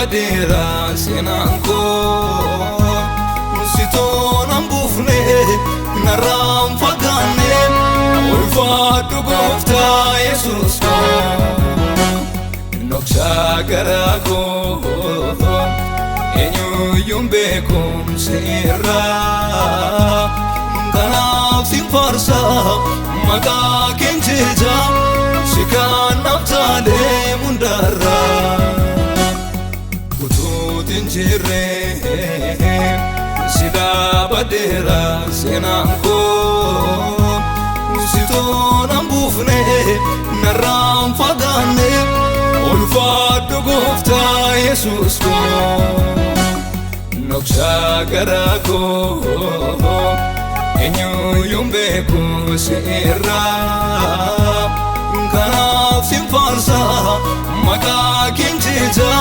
badera senanko Sito nambufne naram fagane Ulfatu gofta Jesus ko Noksha garako Enyu yumbekum sirra Kanaf simfarsa maka kinjija Shikan naftale mundara Ututin jirre Sida badera senanko Sito nambufne naram fagane Ulfatu gofta Jesus ko Noksha garako Enyu yumbeku sirra Kanaf simfarsa maka kinjija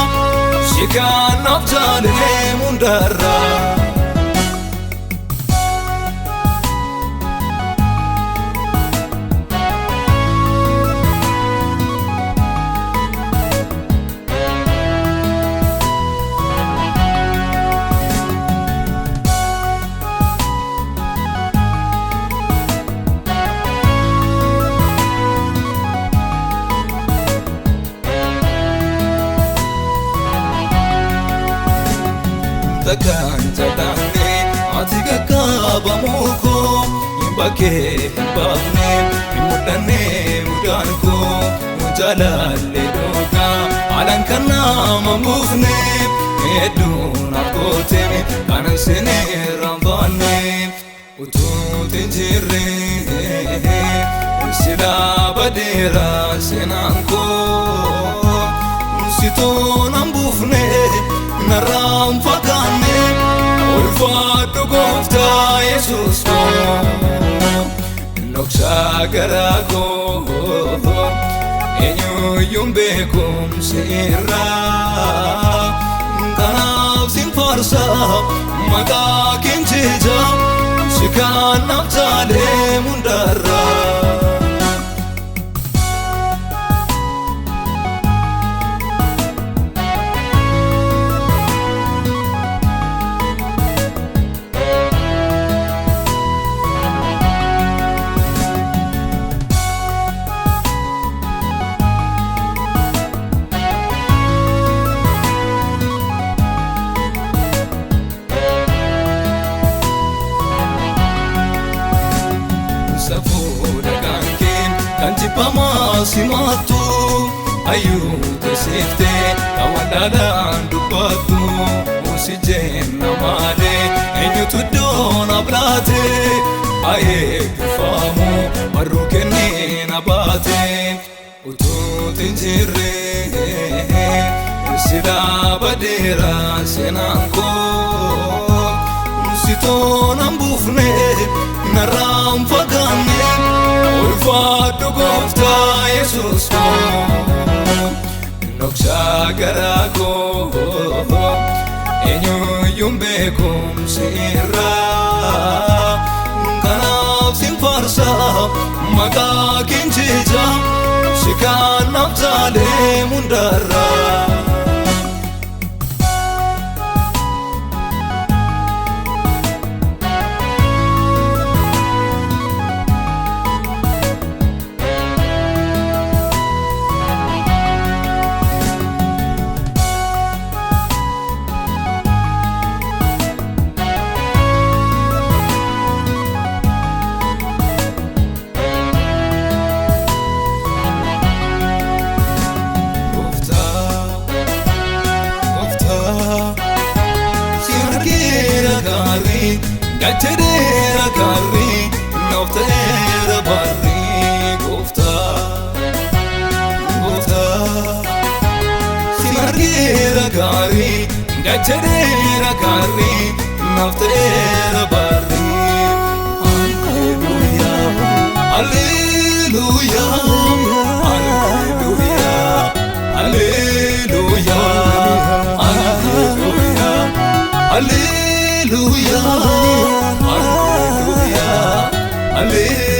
Shikan naftale mundara Takanta tanne atiga kabamuko Imbake imbafne imudane mudanko Mujalalle doga alankana mambufne Edun akoteme kanan sene rambane Ututin jirre Sida badera senanko Sito nambufne naram fagane Ulfatu gofta Jesus ko Noksha garako Enyu yumbekum sirra Kanaf simfarsa maka kinjija Shikan naftale mundara Pama simatu ayu tesifte awadadan dubatu usijen namade enyu tudona blate aye famu marukeni nabate ututin jirre sida badera senanko Sito nambufne naram fagane Ulfatu gofta Jesus ko Noksha garako Enyu yumbekum sirra Kanaf simfarsa maka kinjija Shikan naftale mundara Gatedera kari noftera barri gofta Simargira kari gatedera kari noftera barri Alleluia Alleluia Alleluia Alleluia Alleluia Alleluia Alleluia